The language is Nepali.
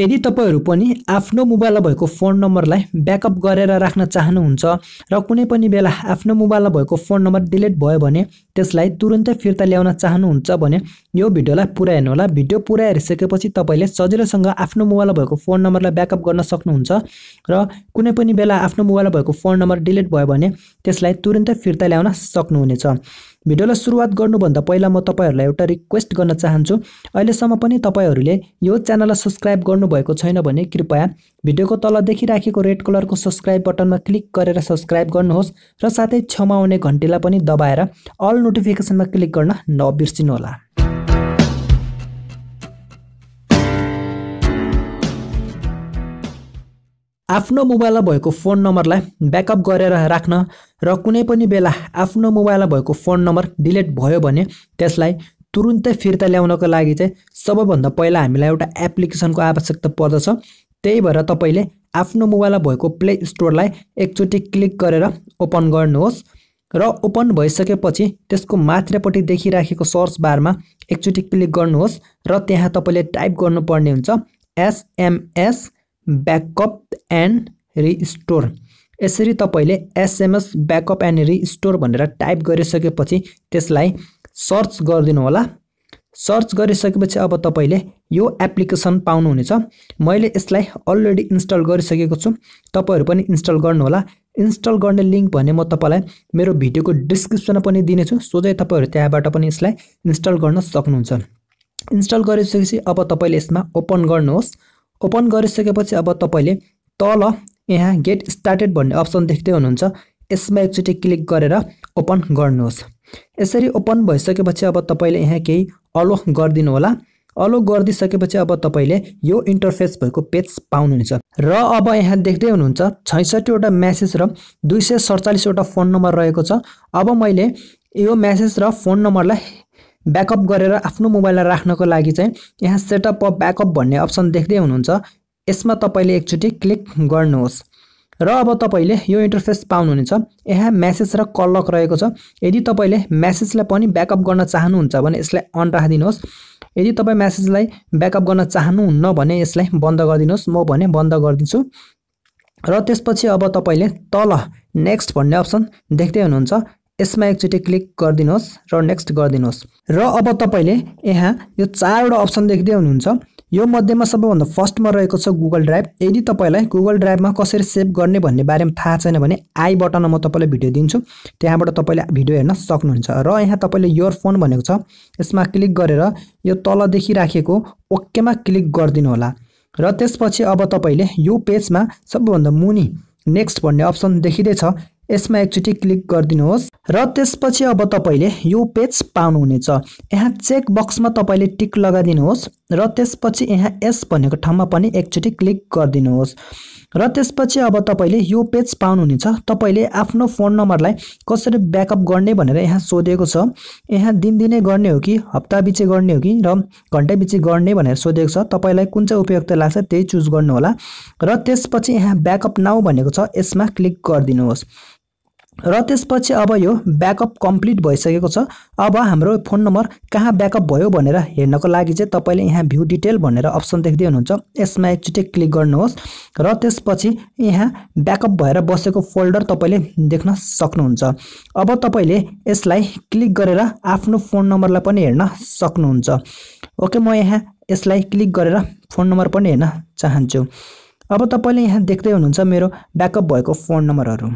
यदि तपाईहरु पनि आफ्नो मोबाइलमा भएको फोन नम्बरलाई ब्याकअप गरेर राख्न चाहनुहुन्छ र कुनै पनि बेला आफ्नो मोबाइलमा भएको फोन नम्बर डिलिट भयो भने त्यसलाई तुरुन्तै फिर्ता ल्याउन चाहनुहुन्छ भने यो भिडियोलाई पुरा हेर्नु होला। भिडियो पुरा हेरिसकेपछि तपाईले सजिलोसँग आफ्नो मोबाइलमा भएको फोन नम्बरलाई ब्याकअप गर्न सक्नुहुन्छ र कुनै पनि बेला आफ्नो मोबाइलमा भएको फोन नम्बर डिलिट भयो भने त्यसलाई तुरुन्तै फिर्ता ल्याउन सक्नुहुनेछ। भिडियोलाई सुरुवात गर्नुभन्दा पहिला म तपाईहरुलाई एउटा रिक्वेस्ट गर्न चाहन्छु। अहिलेसम्म पनि तपाईहरुले यो च्यानललाई सब्स्क्राइब गर्नुभएको छैन भने कृपया भिडियोको तल देखिराखेको रेड कलरको सब्स्क्राइब बटनमा क्लिक गरेर सब्स्क्राइब गर्नुहोस् र साथै छेउमा आउने घण्टीलाई पनि दबाएर अल नोटिफिकेसनमा क्लिक गर्न नबिर्सिनु होला। आफ्नो मोबाइलमा भएको फोन नम्बरलाई ब्याकअप गरेर राख्न र कुनै पनि बेला आफ्नो मोबाइलमा भएको फोन नम्बर डिलिट भयो भने त्यसलाई तुरुन्तै फिर्ता ल्याउनको लागि चाहिँ सबैभन्दा पहिला हामीलाई एउटा एप्लिकेसनको आवश्यकता पर्दछ। त्यही भएर तपाईले आफ्नो मोबाइलमा भएको प्ले स्टोरलाई एकचोटी क्लिक गरेर ओपन गर्नुहोस् र ओपन भइसकेपछि त्यसको माथिल्लोपट्टि देखिराखेको सर्च बारमा एकचोटी क्लिक गर्नुहोस् र त्यहाँ तपाईले टाइप गर्नुपर्ने हुन्छ SMS बैकअप एन्ड रिस्टोर। यसरी तपाईले SMS बैकअप एन्ड रिस्टोर भनेर टाइप गरिसकेपछि त्यसलाई सर्च गरिदिनु होला। सर्च गरिसकेपछि अब तपाईले यो एप्लिकेसन पाउनुहुनेछ। मैले यसलाई अलरेडी इन्स्टल गरिसकेको छु, तपाईहरु पनि इन्स्टल गर्नु होला। इन्स्टल गर्ने लिंक भने म तपाईलाई मेरो भिडियोको डिस्क्रिप्सनमा पनि दिनेछु, सोझै तपाईहरु त्यहाँबाट पनि यसलाई इन्स्टल गर्न सक्नुहुन्छ। इन्स्टल गरिसकेपछि अब तपाईले यसमा ओपन गर्नुहोस्। ओपन गरिसकेपछि अब तपाईले तल यहाँ गेट स्टार्टेड भन्ने अप्सन देख्दै हुनुहुन्छ, यसमा एकचोटी क्लिक गरेर ओपन गर्नुहोस्। यसरी ओपन भइसकेपछि अब तपाईले यहाँ केही अलो गर्दिनु होला। अलो गर्दिसकेपछि अब तपाईले यो इन्टरफेस भएको पेज पाउनुहुनेछ र अब यहाँ देख्दै हुनुहुन्छ 66 वटा मेसेज र 247 वटा फोन नम्बर रहेको छ। अब मैले यो मेसेज र फोन नम्बरलाई ब्याकअप गरेर आफ्नो मोबाइलमा राख्नको लागि चाहिँ यहाँ सेटअप अ ब्याकअप भन्ने अप्सन देख्दै हुनुहुन्छ, यसमा तपाईले एकचोटी क्लिक गर्नुहोस् र अब तपाईले यो इन्टरफेस पाउनुहुनेछ। यहाँ मेसेज र कल लक रहेको छ। यदि तपाईले मेसेजलाई पनि ब्याकअप गर्न चाहनुहुन्छ भने यसलाई अन राखिदिनुहोस्। यदि तपाई मेसेजलाई ब्याकअप गर्न चाहनुहुन्न भने यसलाई बन्द गरिदिनुहोस्। म भने बन्द गरिदिन्छु र त्यसपछि अब तपाईले तल नेक्स्ट भन्ने अप्सन देख्दै हुनुहुन्छ, यसमा एकचोटी क्लिक गरिदिनुहोस् र नेक्स्ट गरिदिनुहोस् र अब तपाईले यहाँ यो 4 वटा अप्सन देख्दै हुनुहुन्छ। यो मध्येमा सबैभन्दा फर्स्टमा रहेको छ गुगल ड्राइभ। यदि तपाईलाई गुगल ड्राइभमा कसरी सेभ गर्ने भन्ने बारेमा थाहा छैन भने आई बटनमा म तपाईलाई भिडियो दिन्छु, त्यहाँबाट तपाईले भिडियो हेर्न सक्नुहुन्छ। र यहाँ तपाईले योर फोन भनेको छ, यसमा क्लिक गरेर यो तल देखिराखेको ओकेमा क्लिक गरिदिनु होला र त्यसपछि अब तपाईले यो पेजमा सबैभन्दा मुनि नेक्स्ट भन्ने अप्सन देखिदै छ, यसमा एकचोटी क्लिक गरिदिनुहोस् र त्यसपछि अब तपाईले यो पेज पाउनुहुनेछ। यहाँ चेक बक्समा तपाईले टिक लगाइदिनुहोस् र त्यसपछि यहाँ एस भनेको ठाउँमा पनि एकचोटी क्लिक गरिदिनुहोस् र त्यसपछि अब तपाईले यो पेज पाउनुहुनेछ। तपाईले आफ्नो फोन नम्बरलाई कसरी ब्याकअप गर्ने भनेर यहाँ सोधेको छ। यहाँ दिनदिनै गर्ने हो कि हप्ता बिचे गर्ने हो कि र घण्टा बिचे गर्ने भनेर सोधेको छ। तपाईलाई कुन चाहिँ उपयुक्त लाग्छ त्यही चुज गर्नु होला र त्यसपछि यहाँ ब्याकअप नाउ भनेको छ, यसमा क्लिक गरिदिनुहोस् र त्यसपछि अब यो ब्याकअप कम्प्लिट भइसकेको छ। अब हाम्रो फोन नम्बर कहाँ ब्याकअप भयो भनेर हेर्नको लागि चाहिँ तपाईले यहाँ भ्यू डिटेल भनेर अप्सन देख्दै हुनुहुन्छ, यसमा एकचोटी क्लिक गर्नुहोस् र त्यसपछि यहाँ ब्याकअप भएर बसेको फोल्डर तपाईले देख्न सक्नुहुन्छ। अब तपाईले यसलाई क्लिक गरेर आफ्नो फोन नम्बरलाई पनि हेर्न सक्नुहुन्छ। ओके, म यहाँ यसलाई क्लिक गरेर फोन नम्बर पनि हेर्न चाहन्छु। अब तपाईले यहाँ देख्दै हुनुहुन्छ मेरो ब्याकअप भएको फोन नम्बरहरू।